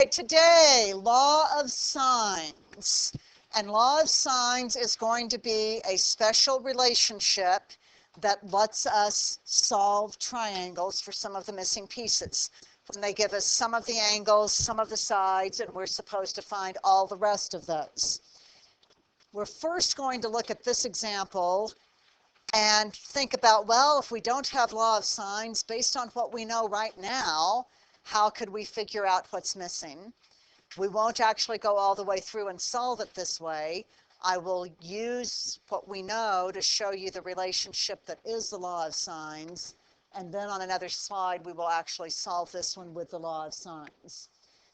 Today, law of sines. And law of sines is going to be a special relationship that lets us solve triangles for some of the missing pieces. When they give us some of the angles, some of the sides, and we're supposed to find all the rest of those. We're first going to look at this example and think about, well, if we don't have law of sines, based on what we know right now, how could we figure out what's missing? We won't actually go all the way through and solve it this way. I will use what we know to show you the relationship that is the law of sines, and then on another slide we will actually solve this one with the law of sines.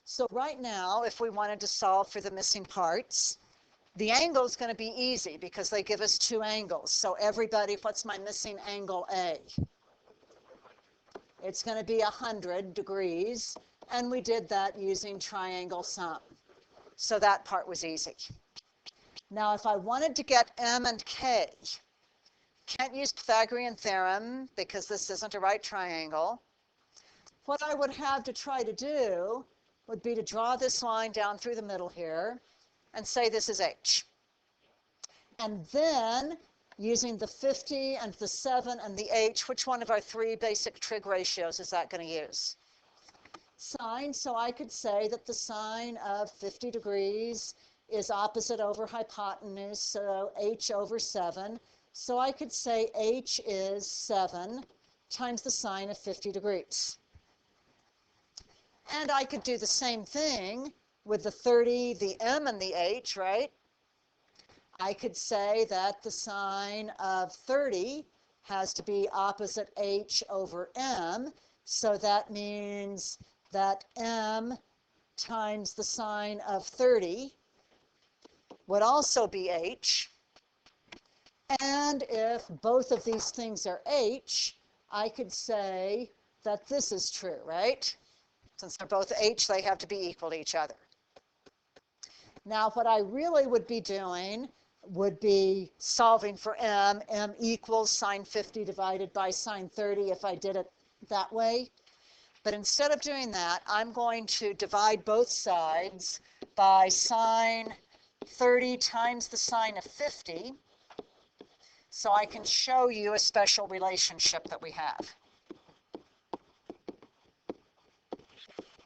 So right now, if we wanted to solve for the missing parts, the angle is going to be easy because they give us two angles. So everybody, what's my missing angle A? It's going to be 100 degrees, and we did that using triangle sum. So that part was easy. Now, if I wanted to get M and K, can't use Pythagorean theorem because this isn't a right triangle. What I would have to try to do would be to draw this line down through the middle here and say this is H. And then, using the 50 and the 7 and the H, which one of our three basic trig ratios is that going to use? Sine, so I could say that the sine of 50 degrees is opposite over hypotenuse, so H over 7. So I could say H is 7 times the sine of 50 degrees. And I could do the same thing with the 30, the M and the H, right? I could say that the sine of 30 has to be opposite H over M, so that means that M times the sine of 30 would also be H. And if both of these things are H, I could say that this is true, right? Since they're both H, they have to be equal to each other. Now, what I really would be doing would be solving for M. M equals sine 50 divided by sine 30 if I did it that way. But instead of doing that, I'm going to divide both sides by sine 30 times the sine of 50, so I can show you a special relationship that we have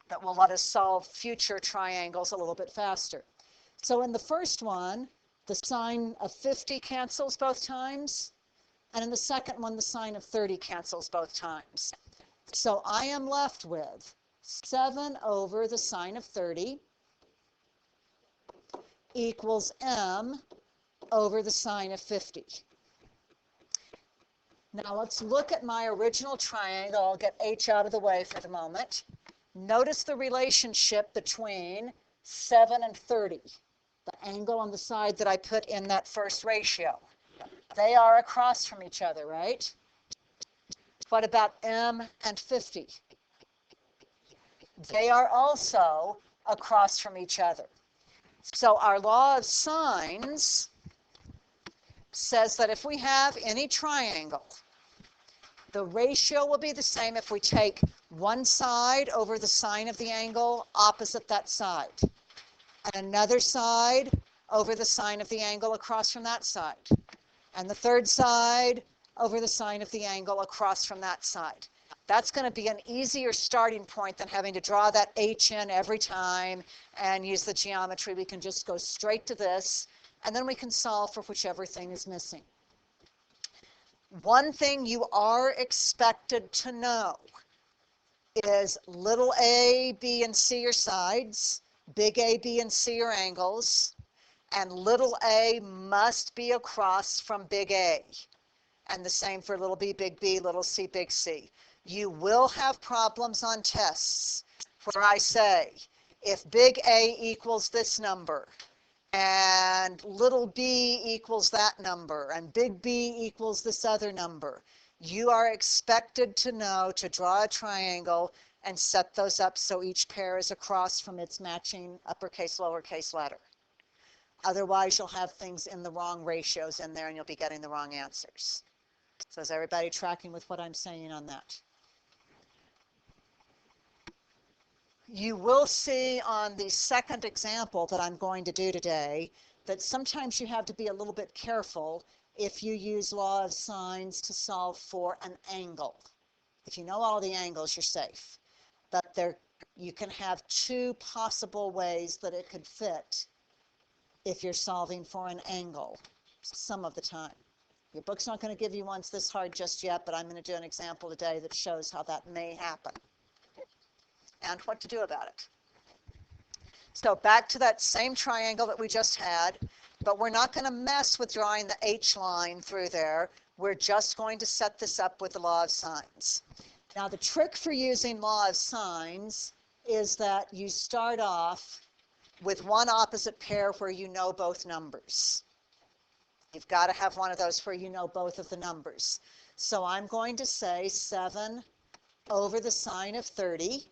that will let us solve future triangles a little bit faster. So in the first one, the sine of 50 cancels both times, and in the second one, the sine of 30 cancels both times. So I am left with 7 over the sine of 30 equals M over the sine of 50. Now let's look at my original triangle. I'll get H out of the way for the moment. Notice the relationship between 7 and 30, the angle on the side that I put in that first ratio. They are across from each other, right? What about M and 50? They are also across from each other. So our law of sines says that if we have any triangle, the ratio will be the same if we take one side over the sine of the angle opposite that side, and another side over the sine of the angle across from that side, and the third side over the sine of the angle across from that side. That's going to be an easier starting point than having to draw that H in every time and use the geometry. We can just go straight to this, and then we can solve for whichever thing is missing. One thing you are expected to know is little a, b, and c are sides, big A, B, and C are angles, and little a must be across from big A. And the same for little b, big B, little c, big C. You will have problems on tests where I say, if big A equals this number, and little b equals that number, and big B equals this other number, you are expected to know to draw a triangle and set those up so each pair is across from its matching uppercase, lowercase letter. Otherwise, you'll have things in the wrong ratios in there and you'll be getting the wrong answers. So is everybody tracking with what I'm saying on that? you will see on the second example that I'm going to do today that sometimes you have to be a little bit careful if you use law of sines to solve for an angle. If you know all the angles, you're safe. But you can have two possible ways that it could fit if you're solving for an angle some of the time. Your book's not going to give you ones this hard just yet, but I'm going to do an example today that shows how that may happen and what to do about it. So back to that same triangle that we just had, but we're not going to mess with drawing the H line through there. We're just going to set this up with the law of sines. Now the trick for using law of sines is that you start off with one opposite pair where you know both numbers. You've got to have one of those where you know both of the numbers. So I'm going to say 7 over the sine of 30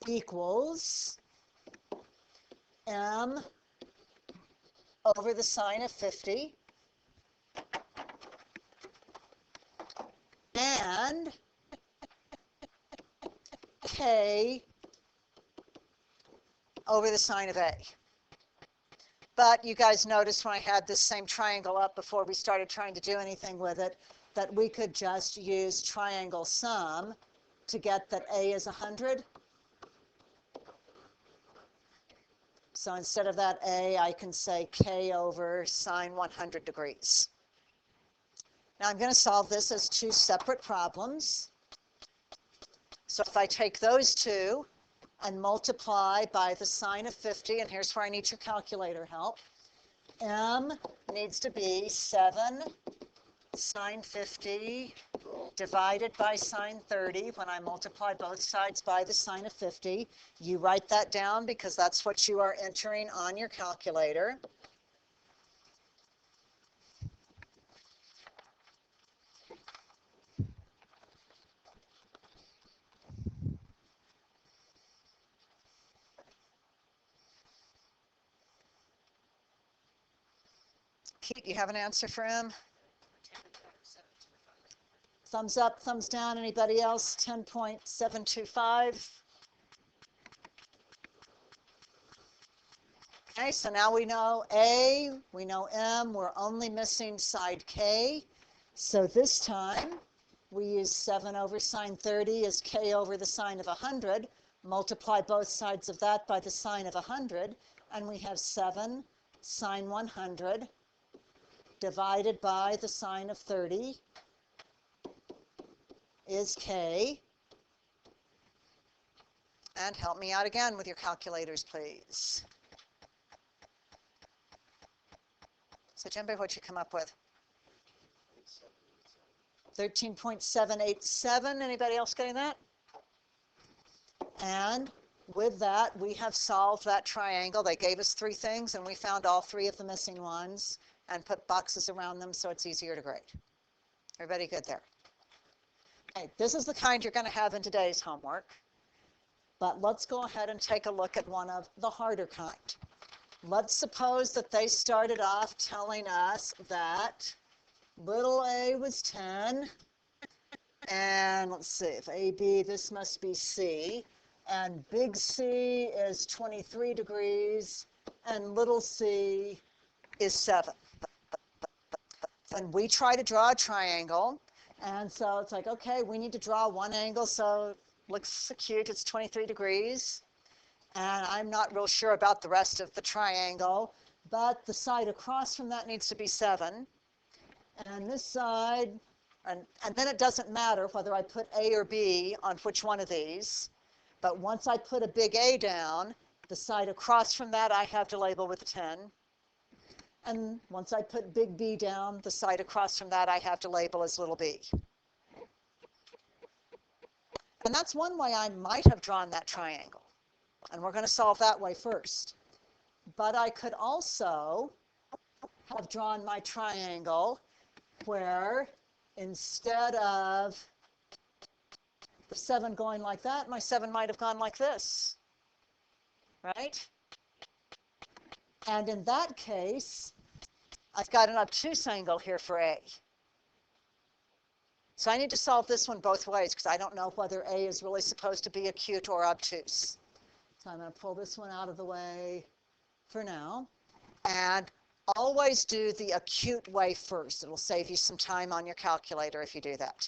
equals m over the sine of 50 and k over the sine of a. But you guys noticed when I had this same triangle up before we started trying to do anything with it, that we could just use triangle sum to get that a is 100. So instead of that a, I can say k over sine 100 degrees. Now I'm going to solve this as two separate problems. So if I take those two and multiply by the sine of 50, and here's where I need your calculator help, m needs to be 7 sine 50 divided by sine 30 when I multiply both sides by the sine of 50. You write that down because that's what you are entering on your calculator. Pete, you have an answer for m? Thumbs up, thumbs down. Anybody else? 10.725. Okay, so now we know A, we know M, we're only missing side K. So this time we use 7 over sine 30 as K over the sine of 100, multiply both sides of that by the sine of 100, and we have 7 sine 100 divided by the sine of 30 is K. And help me out again with your calculators, please. So Jimbe, what'd you come up with? 13.787. Anybody else getting that? And with that, we have solved that triangle. They gave us three things, and we found all three of the missing ones and put boxes around them so it's easier to grade. Everybody good there? Okay, this is the kind you're going to have in today's homework. But let's go ahead and take a look at one of the harder kind. Let's suppose that they started off telling us that little a was 10, and let's see, if AB, this must be C, and big C is 23 degrees, and little c is 7. Then we try to draw a triangle, and so it's like, okay, we need to draw one angle, so it looks cute, it's 23 degrees. And I'm not real sure about the rest of the triangle, but the side across from that needs to be 7. And this side, and then it doesn't matter whether I put A or B on which one of these. But once I put a big A down, the side across from that I have to label with a 10. And once I put big B down, the side across from that I have to label as little b. And that's one way I might have drawn that triangle. And we're going to solve that way first. But I could also have drawn my triangle where instead of the 7 going like that, my 7 might have gone like this, right? And in that case, I've got an obtuse angle here for A. So I need to solve this one both ways because I don't know whether A is really supposed to be acute or obtuse. So I'm going to pull this one out of the way for now. And always do the acute way first. It'll save you some time on your calculator if you do that.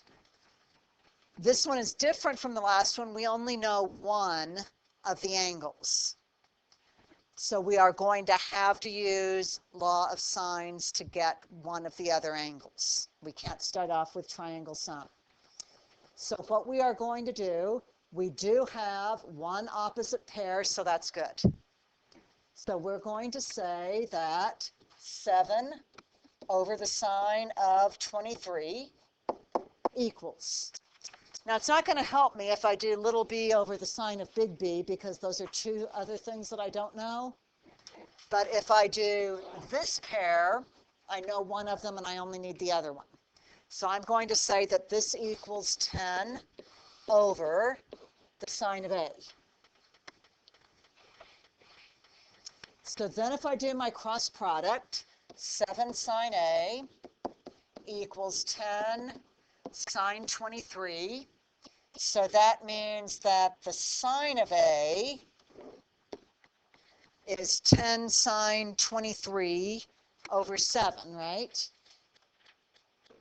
This one is different from the last one. We only know one of the angles. So we are going to have to use law of sines to get one of the other angles. We can't start off with triangle sum. So what we are going to do, we do have one opposite pair, so that's good. So we're going to say that 7 over the sine of 23 equals. Now, it's not going to help me if I do little b over the sine of big B, because those are two other things that I don't know. But if I do this pair, I know one of them and I only need the other one. So I'm going to say that this equals 10 over the sine of A. So then if I do my cross product, 7 sine A equals 10 sine 23. So that means that the sine of A is 10 sine 23 over 7, right?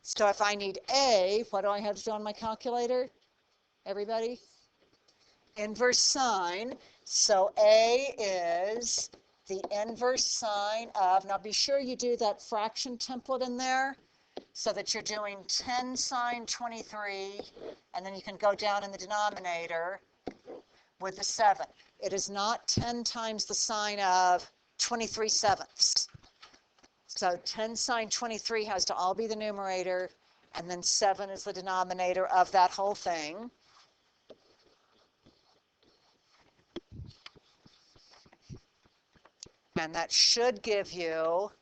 So if I need A, what do I have to do on my calculator? Everybody? Inverse sine. So A is the inverse sine of, now be sure you do that fraction template in there so that you're doing 10 sine 23, and then you can go down in the denominator with the 7. It is not 10 times the sine of 23 sevenths. So 10 sine 23 has to all be the numerator, and then 7 is the denominator of that whole thing. And that should give you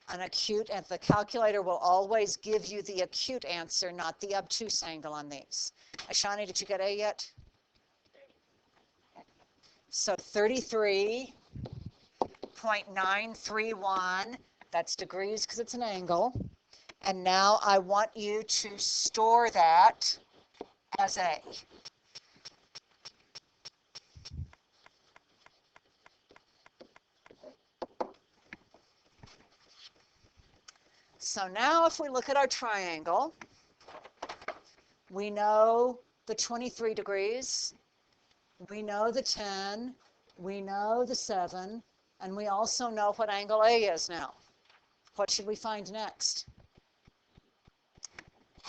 an acute, and the calculator will always give you the acute answer, not the obtuse angle on these. Ashani, did you get A yet? So 33.931, that's degrees because it's an angle. And now I want you to store that as A. So now if we look at our triangle, we know the 23 degrees, we know the 10, we know the 7, and we also know what angle A is now. What should we find next?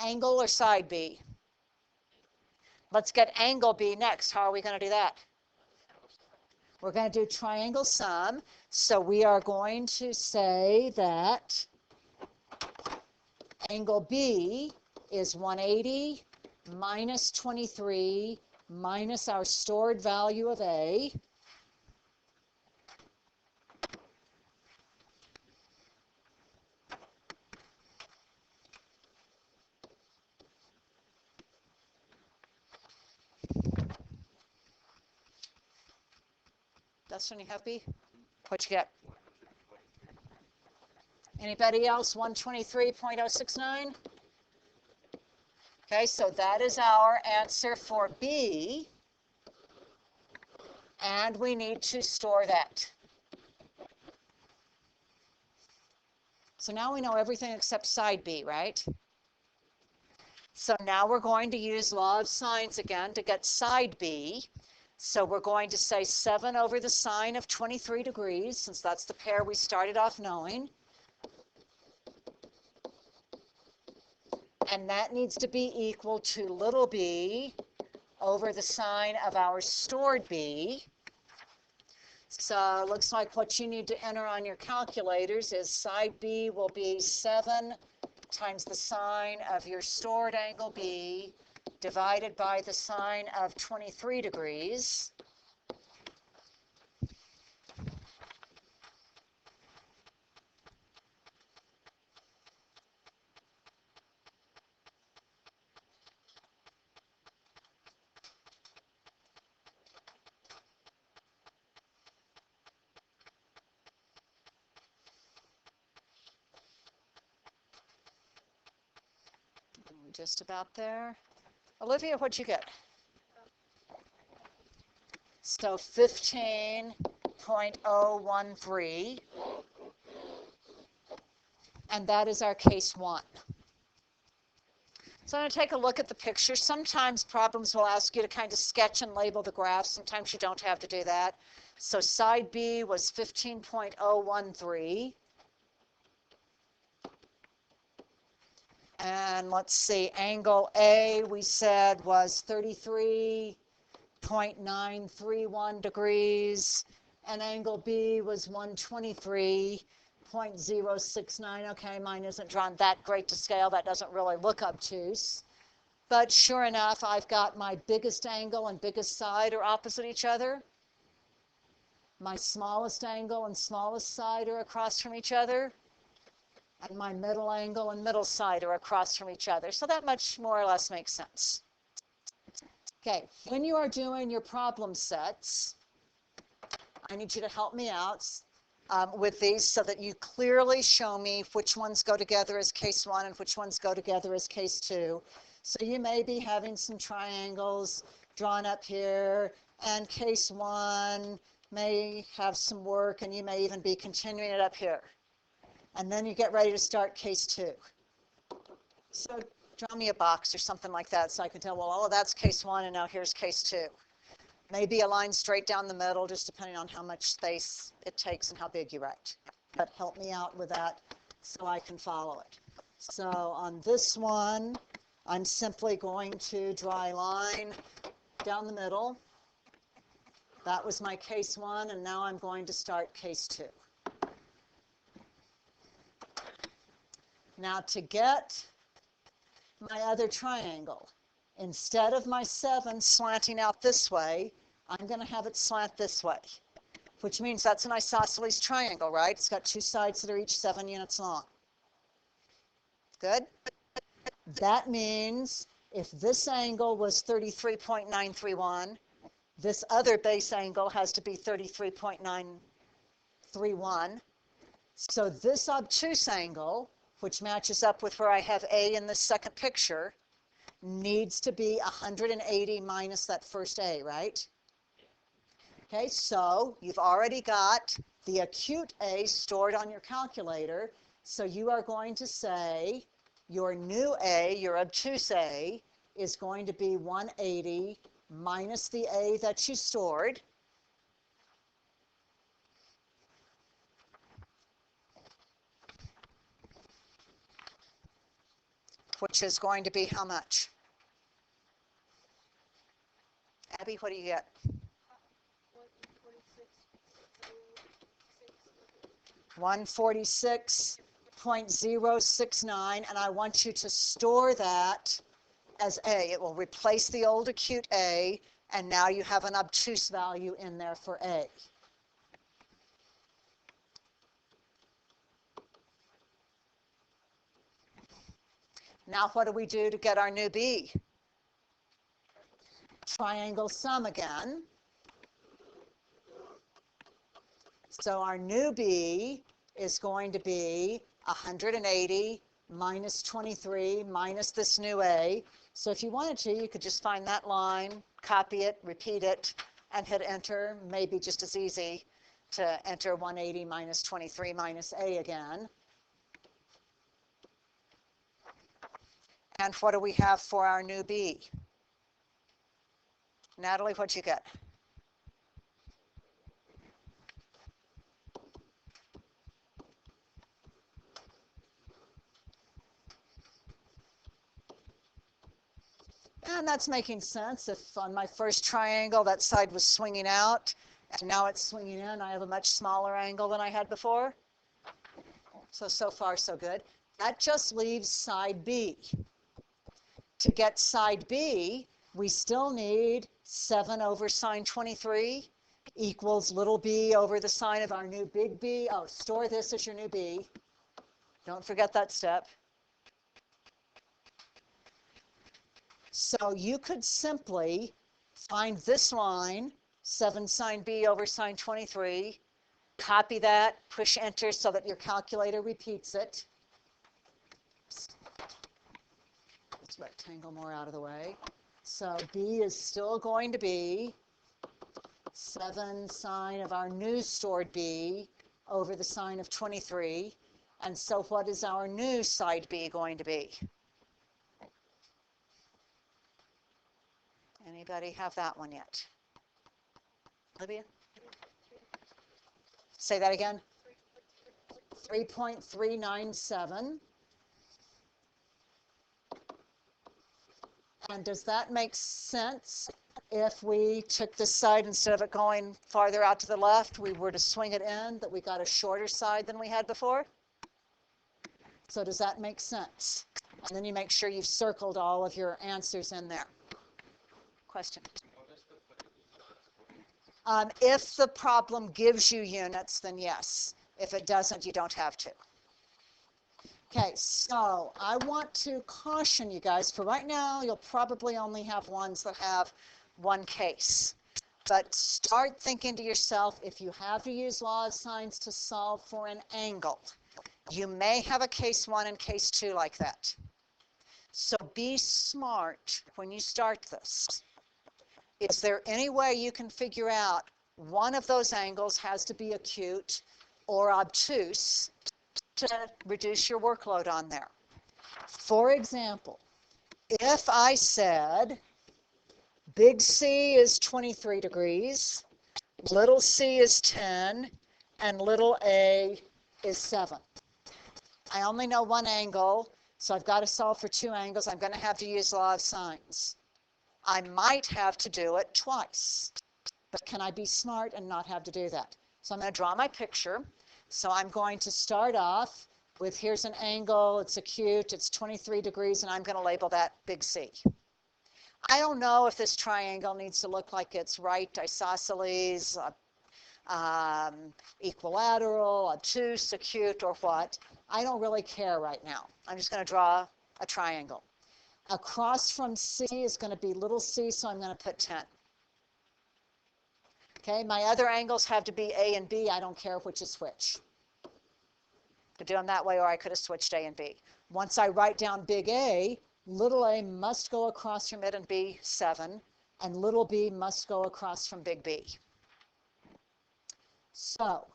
Angle or side B? Let's get angle B next. How are we going to do that? We're going to do triangle sum. So we are going to say that angle B is 180 minus 23 minus our stored value of A. Dustin, you happy? What'd you get? Anybody else? 123.069? Okay, so that is our answer for B. And we need to store that. So now we know everything except side B, right? So now we're going to use law of sines again to get side B. So we're going to say 7 over the sine of 23 degrees, since that's the pair we started off knowing. And that needs to be equal to little b over the sine of our stored B. So it looks like what you need to enter on your calculators is side B will be 7 times the sine of your stored angle B divided by the sine of 23 degrees. Just about there. Olivia, what'd you get? So 15.013. And that is our case 1. So I'm going to take a look at the picture. Sometimes problems will ask you to kind of sketch and label the graphs. Sometimes you don't have to do that. So side B was 15.013. And let's see, angle A we said was 33.931 degrees. And angle B was 123.069. Okay, mine isn't drawn that great to scale. That doesn't really look obtuse. But sure enough, I've got my biggest angle and biggest side are opposite each other. My smallest angle and smallest side are across from each other. And my middle angle and middle side are across from each other. So that much more or less makes sense. Okay, when you are doing your problem sets, I need you to help me out with these so that you clearly show me which ones go together as case 1 and which ones go together as case 2. So you may be having some triangles drawn up here, and case 1 may have some work, and you may even be continuing it up here. And then you get ready to start case 2. So draw me a box or something like that so I can tell, well, all of that's case 1 and now here's case 2. Maybe a line straight down the middle, just depending on how much space it takes and how big you write. But help me out with that so I can follow it. So on this one, I'm simply going to draw a line down the middle. That was my case 1, and now I'm going to start case 2. Now to get my other triangle, instead of my 7 slanting out this way, I'm going to have it slant this way, which means that's an isosceles triangle, right? It's got 2 sides that are each 7 units long. Good? That means if this angle was 33.931, this other base angle has to be 33.931. So this obtuse angle, which matches up with where I have A in this second picture, needs to be 180 minus that first A, right? Okay, so you've already got the acute A stored on your calculator, so you are going to say your new A, your obtuse A, is going to be 180 minus the A that you stored. Which is going to be how much? Abby, what do you get? 146.069, and I want you to store that as A. It will replace the old acute A, and now you have an obtuse value in there for A. Now what do we do to get our new B? Triangle sum again. So our new B is going to be 180 minus 23 minus this new A. So if you wanted to, you could just find that line, copy it, repeat it, and hit enter. Maybe just as easy to enter 180 minus 23 minus A again. And what do we have for our new B? Natalie, what'd you get? And that's making sense. If on my first triangle that side was swinging out and now it's swinging in, I have a much smaller angle than I had before. So far so good. That just leaves side B. To get side B, we still need 7 over sine 23 equals little b over the sine of our new big B. Oh, store this as your new B. Don't forget that step. So you could simply find this line, 7 sine B over sine 23, copy that, push enter so that your calculator repeats it. Let's this rectangle more out of the way. So B is still going to be 7 sine of our new stored B over the sine of 23. And so what is our new side B going to be? Anybody have that one yet? Olivia? Say that again. 3.397. And does that make sense? If we took this side, instead of it going farther out to the left, we were to swing it in, that we got a shorter side than we had before? So does that make sense? And then you make sure you've circled all of your answers in there. Question? If the problem gives you units, then yes. If it doesn't, you don't have to. Okay, so I want to caution you guys, for right now, you'll probably only have ones that have one case. But start thinking to yourself, if you have to use law of sines to solve for an angle, you may have a case 1 and case 2 like that. So be smart when you start this. Is there any way you can figure out one of those angles has to be acute or obtuse to reduce your workload on there? For example, if I said big C is 23 degrees, little c is 10, and little a is 7. I only know one angle, so I've got to solve for 2 angles. I'm going to have to use law of sines. I might have to do it twice, but can I be smart and not have to do that? So I'm going to draw my picture. So I'm going to start off with, here's an angle, it's acute, it's 23 degrees, and I'm going to label that big C. I don't know if this triangle needs to look like it's right isosceles, equilateral, obtuse, acute, or what. I don't really care right now. I'm just going to draw a triangle. Across from C is going to be little c, so I'm going to put 10. Okay, my other angles have to be A and B. I don't care which is which. Could do them that way, or I could have switched A and B. Once I write down big A, little a must go across from it and be 7, and little b must go across from big B. So,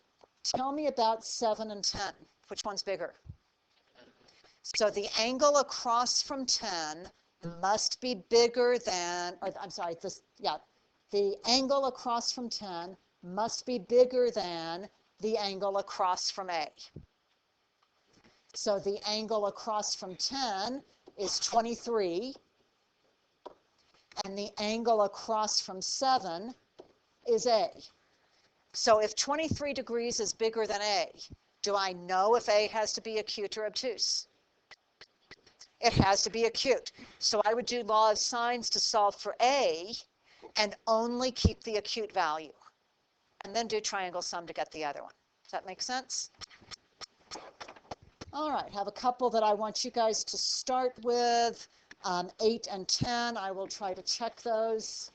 tell me about 7 and 10. Which one's bigger? So the angle across from 10 must be bigger than, or I'm sorry, the angle across from 10 must be bigger than the angle across from A. So the angle across from 10 is 23, and the angle across from 7 is A. So if 23 degrees is bigger than A, do I know if A has to be acute or obtuse? It has to be acute. So I would do law of sines to solve for A and only keep the acute value, and then do triangle sum to get the other one. Does that make sense? All right, have a couple that I want you guys to start with, 8 and 10. I will try to check those.